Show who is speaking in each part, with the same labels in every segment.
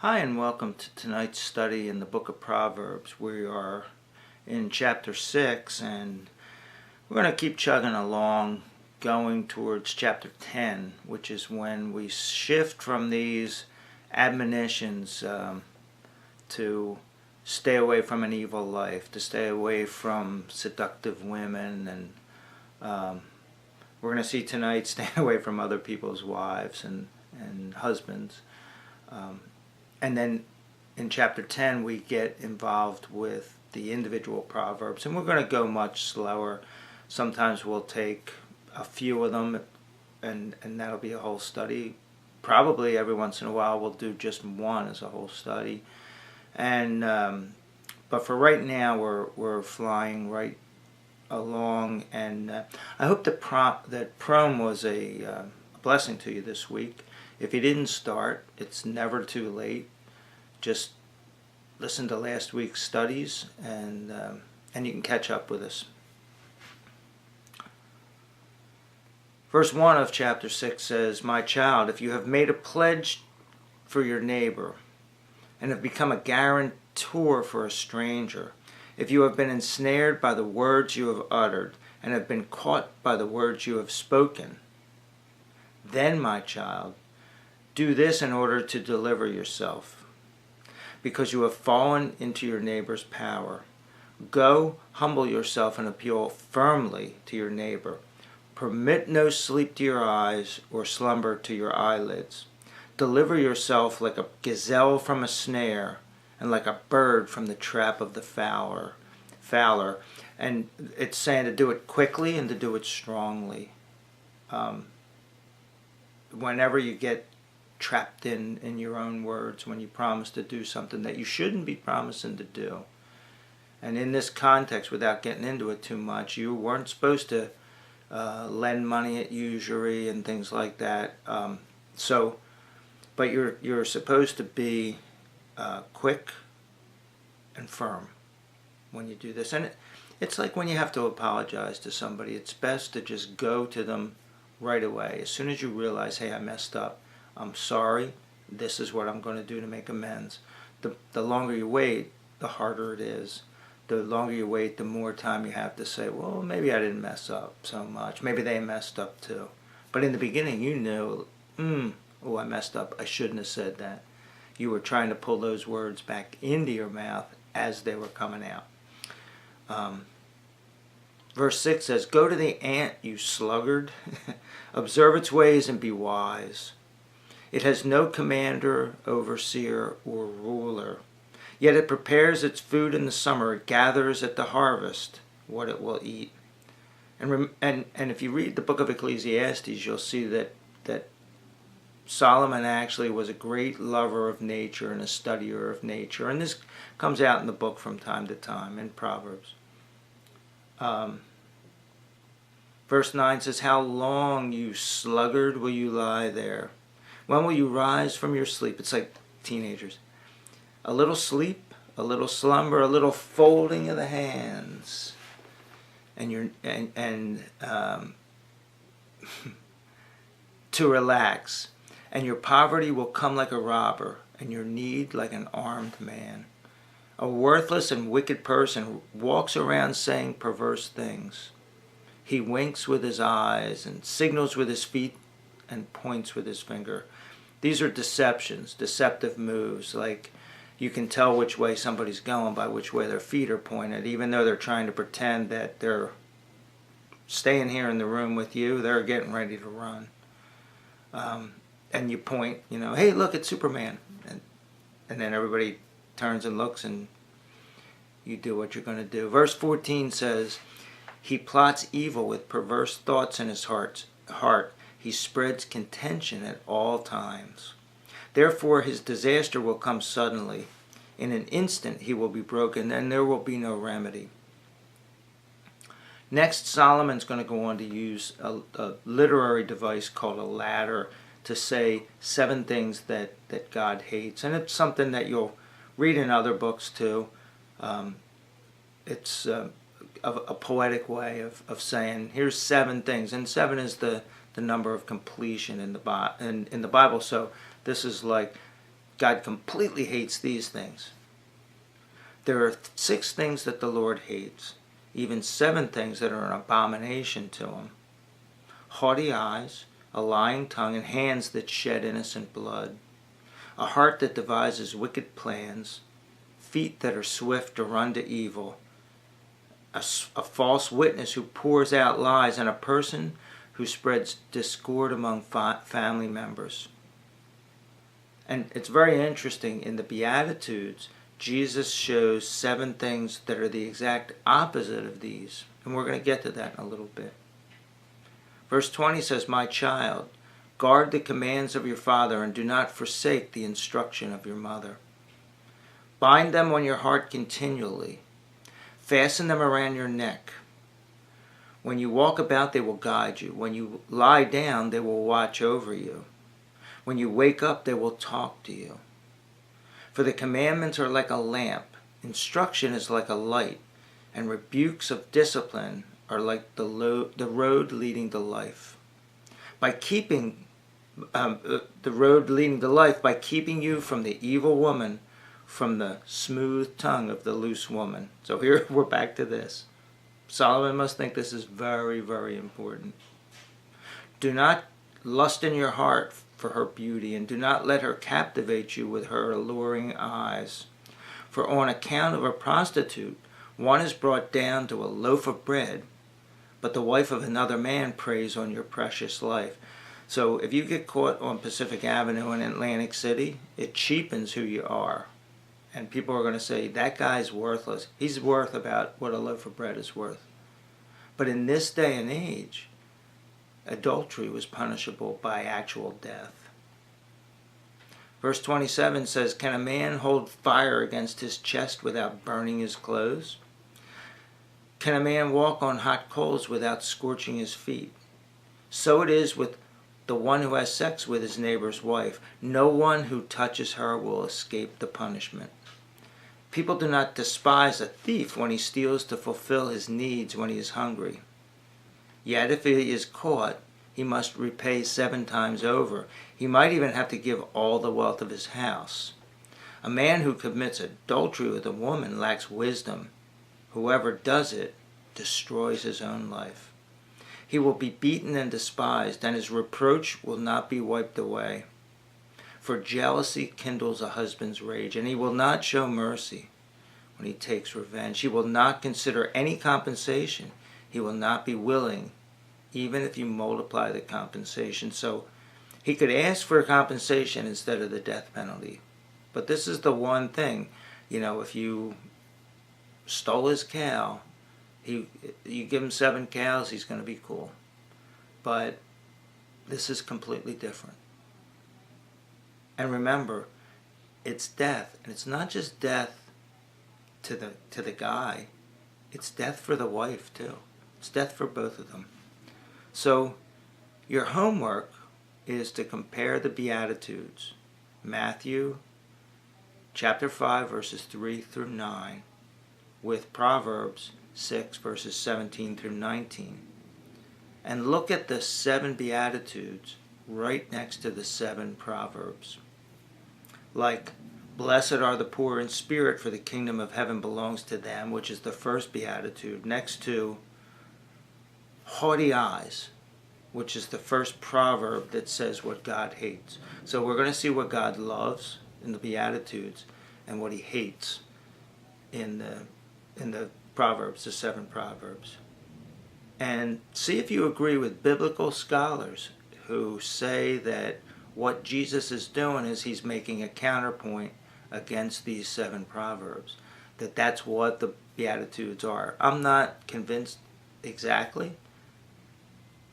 Speaker 1: Hi, and welcome to tonight's study in the book of Proverbs. We are in chapter 6, and we're going to keep chugging along, going towards chapter 10, which is when we shift from these admonitions to stay away from an evil life, to stay away from seductive women, and we're going to see tonight stay away from other people's wives and husbands. And then in chapter 10, we get involved with the individual proverbs, and we're going to go much slower. Sometimes we'll take a few of them, and that'll be a whole study. Probably every once in a while we'll do just one as a whole study. And but for right now, we're flying right along, and I hope that Prom was a blessing to you this week. If you didn't start, it's never too late. Just listen to last week's studies, and you can catch up with us. Verse 1 of chapter 6 says, "My child, if you have made a pledge for your neighbor, and have become a guarantor for a stranger, if you have been ensnared by the words you have uttered, and have been caught by the words you have spoken, then, my child, do this in order to deliver yourself, because you have fallen into your neighbor's power. Go, humble yourself and appeal firmly to your neighbor. Permit no sleep to your eyes or slumber to your eyelids. Deliver yourself like a gazelle from a snare, and like a bird from the trap of the fowler." And it's saying to do it quickly and to do it strongly. Whenever you get trapped in your own words, when you promise to do something that you shouldn't be promising to do. And in this context, without getting into it too much, you weren't supposed to lend money at usury and things like that. But you're supposed to be quick and firm when you do this. And it's like when you have to apologize to somebody, it's best to just go to them right away. As soon as you realize, hey, I messed up, I'm sorry, this is what I'm going to do to make amends. The longer you wait, the harder it is. The longer you wait, the more time you have to say, well, maybe I didn't mess up so much. Maybe they messed up too. But in the beginning, you knew, oh, I messed up. I shouldn't have said that. You were trying to pull those words back into your mouth as they were coming out. Verse 6 says, "Go to the ant, you sluggard. Observe its ways and be wise. It has no commander, overseer, or ruler. Yet it prepares its food in the summer. It gathers at the harvest what it will eat." And if you read the book of Ecclesiastes, you'll see that Solomon actually was a great lover of nature and a studier of nature. And this comes out in the book from time to time in Proverbs. Verse 9 says, "How long, you sluggard, will you lie there? When will you rise from your sleep?" It's like teenagers. A little sleep, a little slumber, a little folding of the hands, and to relax. And your poverty will come like a robber, and your need like an armed man. A worthless and wicked person walks around saying perverse things. He winks with his eyes and signals with his feet and points with his finger. These are deceptions, deceptive moves. Like, you can tell which way somebody's going by which way their feet are pointed. Even though they're trying to pretend that they're staying here in the room with you, they're getting ready to run. And you point, hey, look, it's Superman. And then everybody turns and looks, and you do what you're going to do. Verse 14 says, "He plots evil with perverse thoughts in his heart. He spreads contention at all times. Therefore his disaster will come suddenly. In an instant he will be broken, and there will be no remedy." Next, Solomon's going to go on to use a literary device called a ladder to say 7 things that God hates. And it's something that you'll read in other books too. It's a poetic way of saying, here's 7 things. And 7 is the number of completion in the Bible. So this is like God completely hates these things. There are 6 things that the Lord hates, even 7 things that are an abomination to him. Haughty eyes, a lying tongue, and hands that shed innocent blood, a heart that devises wicked plans, feet that are swift to run to evil, a false witness who pours out lies, and a person who spreads discord among family members. And it's very interesting, in the Beatitudes, Jesus shows 7 things that are the exact opposite of these. And we're going to get to that in a little bit. Verse 20 says, "My child, guard the commands of your father, and do not forsake the instruction of your mother. Bind them on your heart continually. Fasten them around your neck. When you walk about, they will guide you. When you lie down, they will watch over you. When you wake up, they will talk to you. For the commandments are like a lamp, instruction is like a light, and rebukes of discipline are like the road leading to life. By keeping the road leading to life, by keeping you from the evil woman, from the smooth tongue of the loose woman." So here we're back to this. Solomon must think this is very, very important. "Do not lust in your heart for her beauty, and do not let her captivate you with her alluring eyes. For on account of a prostitute, one is brought down to a loaf of bread, but the wife of another man preys on your precious life." So if you get caught on Pacific Avenue in Atlantic City, it cheapens who you are. And people are going to say, that guy's worthless. He's worth about what a loaf of bread is worth. But in this day and age, adultery was punishable by actual death. Verse 27 says, "Can a man hold fire against his chest without burning his clothes? Can a man walk on hot coals without scorching his feet? So it is with the one who has sex with his neighbor's wife. No one who touches her will escape the punishment. People do not despise a thief when he steals to fulfill his needs when he is hungry. Yet if he is caught, he must repay 7 times over. He might even have to give all the wealth of his house. A man who commits adultery with a woman lacks wisdom. Whoever does it destroys his own life. He will be beaten and despised, and his reproach will not be wiped away. For jealousy kindles a husband's rage, and he will not show mercy when he takes revenge. He will not consider any compensation. He will not be willing, even if you multiply the compensation." So he could ask for a compensation instead of the death penalty. But this is the one thing, if you stole his cow, you give him 7 cows, he's going to be cool. But this is completely different. And remember, it's death, and it's not just death to the guy, it's death for the wife too. It's death for both of them. So your homework is to compare the Beatitudes, Matthew chapter 5 verses 3 through 9, with Proverbs 6 verses 17 through 19. And look at the 7 Beatitudes right next to the 7 Proverbs. Like, "Blessed are the poor in spirit, for the kingdom of heaven belongs to them," which is the first Beatitude, next to haughty eyes, which is the first proverb that says what God hates. So we're going to see what God loves in the Beatitudes and what he hates in the Proverbs, the 7 Proverbs. And see if you agree with biblical scholars who say that what Jesus is doing is he's making a counterpoint against these 7 Proverbs. That's what the Beatitudes are. I'm not convinced exactly,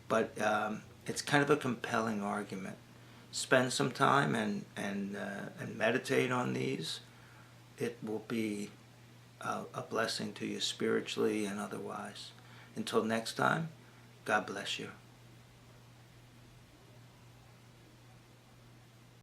Speaker 1: but it's kind of a compelling argument. Spend some time and meditate on these. It will be a blessing to you spiritually and otherwise. Until next time, God bless you.